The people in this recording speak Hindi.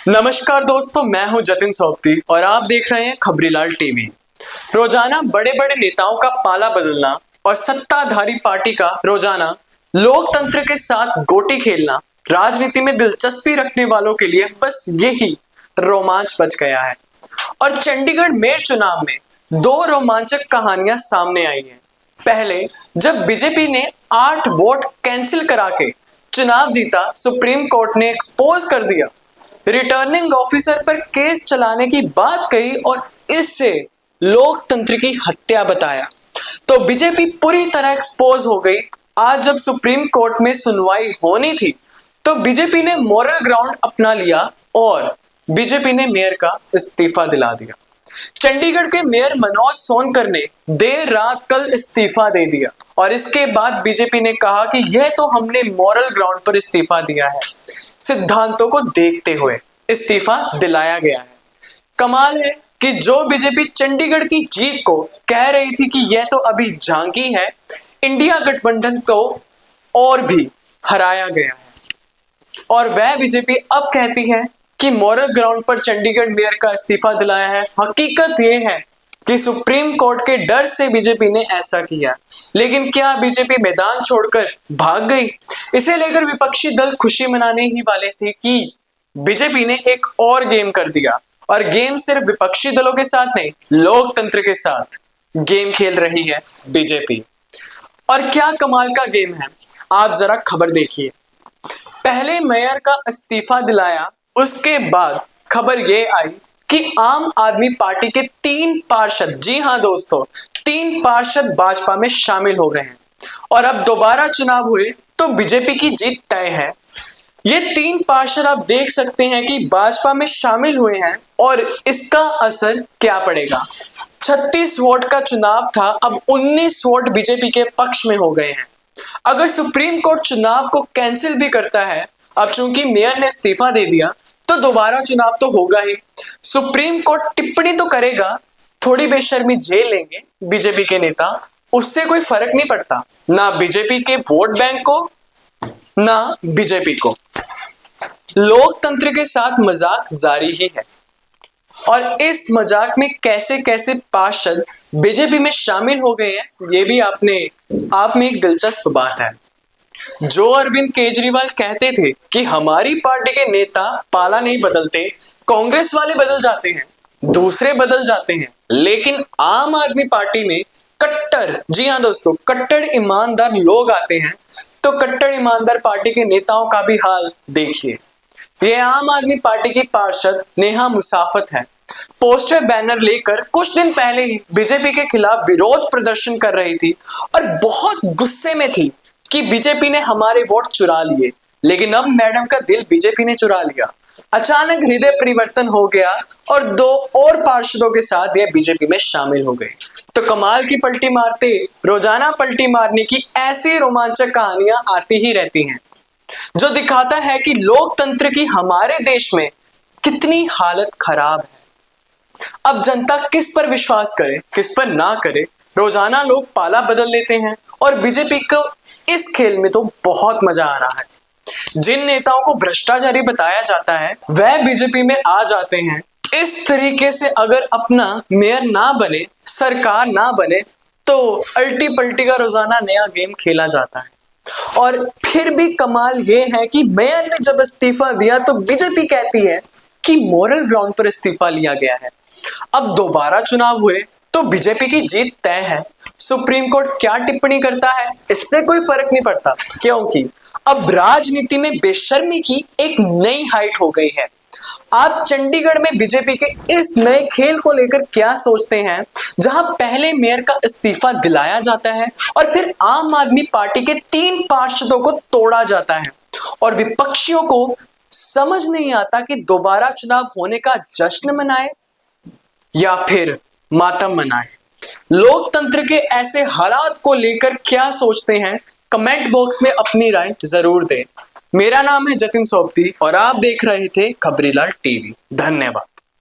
नमस्कार दोस्तों, मैं हूं जतिन सोबती और आप देख रहे हैं खबरीलाल टीवी। रोजाना बड़े बड़े नेताओं का पाला बदलना और सत्ताधारी पार्टी का रोजाना लोकतंत्र के साथ गोटी खेलना राजनीति में दिलचस्पी रखने वालों के लिए बस यही रोमांच बच गया है। और चंडीगढ़ मेयर चुनाव में दो रोमांचक कहानियां सामने आई हैं। पहले, जब बीजेपी ने 8 वोट कैंसिल करा के चुनाव जीता, सुप्रीम कोर्ट ने एक्सपोज कर दिया, रिटर्निंग ऑफिसर पर केस चलाने की बात कही और इससे लोकतंत्र की हत्या बताया, तो बीजेपी पूरी तरह एक्सपोज हो गई। आज जब सुप्रीम कोर्ट में सुनवाई होनी थी तो बीजेपी ने मोरल ग्राउंड अपना लिया और बीजेपी ने मेयर का इस्तीफा दिला दिया। चंडीगढ़ के मेयर मनोज सोनकर ने देर रात कल इस्तीफा दे दिया और इसके बाद बीजेपी ने कहा कि यह तो हमने मोरल ग्राउंड पर इस्तीफा दिया है, सिद्धांतों को देखते हुए इस्तीफा दिलाया गया है। कमाल है कि जो बीजेपी चंडीगढ़ की जीत को कह रही थी कि यह तो अभी झांकी है, इंडिया गठबंधन को और भी हराया गया है और वह बीजेपी अब कहती है कि मोरल ग्राउंड पर चंडीगढ़ मेयर का इस्तीफा दिलाया है। हकीकत यह है कि सुप्रीम कोर्ट के डर से बीजेपी ने ऐसा किया, लेकिन क्या बीजेपी मैदान छोड़कर भाग गई? इसे लेकर विपक्षी दल खुशी मनाने ही वाले थे कि बीजेपी ने एक और गेम कर दिया और गेम सिर्फ विपक्षी दलों के साथ नहीं, लोकतंत्र के साथ गेम खेल रही है बीजेपी। और क्या कमाल का गेम है, आप जरा खबर देखिए। पहले मेयर का इस्तीफा दिलाया, उसके बाद खबर ये आई कि आम आदमी पार्टी के 3 पार्षद, जी हां दोस्तों, 3 पार्षद भाजपा में शामिल हो गए हैं और अब दोबारा चुनाव हुए तो बीजेपी की जीत तय है। ये 3 पार्षद आप देख सकते हैं कि भाजपा में शामिल हुए हैं और इसका असर क्या पड़ेगा। 36 वोट का चुनाव था, अब 19 वोट बीजेपी के पक्ष में हो गए हैं। अगर सुप्रीम कोर्ट चुनाव को कैंसिल भी करता है, अब चूंकि मेयर ने इस्तीफा दे दिया तो दोबारा चुनाव तो होगा ही। सुप्रीम कोर्ट टिप्पणी तो करेगा, थोड़ी बेशर्मी झेल लेंगे बीजेपी के नेता, उससे कोई फर्क नहीं पड़ता, ना बीजेपी के वोट बैंक को ना बीजेपी को। लोकतंत्र के साथ मजाक जारी ही है और इस मजाक में कैसे कैसे पार्षद बीजेपी में शामिल हो गए हैं, ये भी आप में एक दिलचस्प बात है। जो अरविंद केजरीवाल कहते थे कि हमारी पार्टी के नेता पाला नहीं बदलते, कांग्रेस वाले बदल जाते हैं, दूसरे बदल जाते हैं, लेकिन आम आदमी पार्टी में कट्टर, जी हां दोस्तों, कट्टर ईमानदार लोग आते हैं, तो कट्टर ईमानदार पार्टी के नेताओं का भी हाल देखिए। ये आम आदमी पार्टी की पार्षद नेहा मुसाफत है, पोस्टर बैनर लेकर कुछ दिन पहले ही बीजेपी के खिलाफ विरोध प्रदर्शन कर रही थी और बहुत गुस्से में थी कि बीजेपी ने हमारे वोट चुरा लिए, लेकिन अब मैडम का दिल बीजेपी ने चुरा लिया। अचानक हृदय परिवर्तन हो गया और 2 और पार्षदों के साथ यह बीजेपी में शामिल हो गए। तो कमाल की पलटी मारते रोजाना पलटी मारने की ऐसी रोमांचक कहानियां आती ही रहती हैं, जो दिखाता है कि लोकतंत्र की हमारे देश में कितनी हालत खराब है। अब जनता किस पर विश्वास करे, किस पर ना करे, रोजाना लोग पाला बदल लेते हैं और बीजेपी को इस खेल में तो बहुत मजा आ रहा है। जिन नेताओं को भ्रष्टाचारी बताया जाता है वह बीजेपी में आ जाते हैं। इस तरीके से अगर अपना मेयर ना बने, सरकार ना बने, तो अल्टी पल्टी का रोजाना नया गेम खेला जाता है। और फिर भी कमाल ये है कि मेयर ने जब इस्तीफा दिया तो बीजेपी कहती है कि मोरल ग्राउंड पर इस्तीफा लिया गया है। अब दोबारा चुनाव हुए तो बीजेपी की जीत तय है। सुप्रीम कोर्ट क्या टिप्पणी करता है, इससे कोई फर्क नहीं पड़ता, क्योंकि अब राजनीति में बेशर्मी की एक नई हाइट हो गई है। आप चंडीगढ़ में बीजेपी के इस नए खेल को लेकर क्या सोचते हैं, जहां पहले मेयर का इस्तीफा दिलाया जाता है और फिर आम आदमी पार्टी के 3 पार्षदों को तोड़ा जाता है और विपक्षियों को समझ नहीं आता कि दोबारा चुनाव होने का जश्न मनाए या फिर मातम मनाए। लोकतंत्र के ऐसे हालात को लेकर क्या सोचते हैं, कमेंट बॉक्स में अपनी राय जरूर दें। मेरा नाम है जतिन सोबती और आप देख रहे थे खबरीलाल टीवी। धन्यवाद।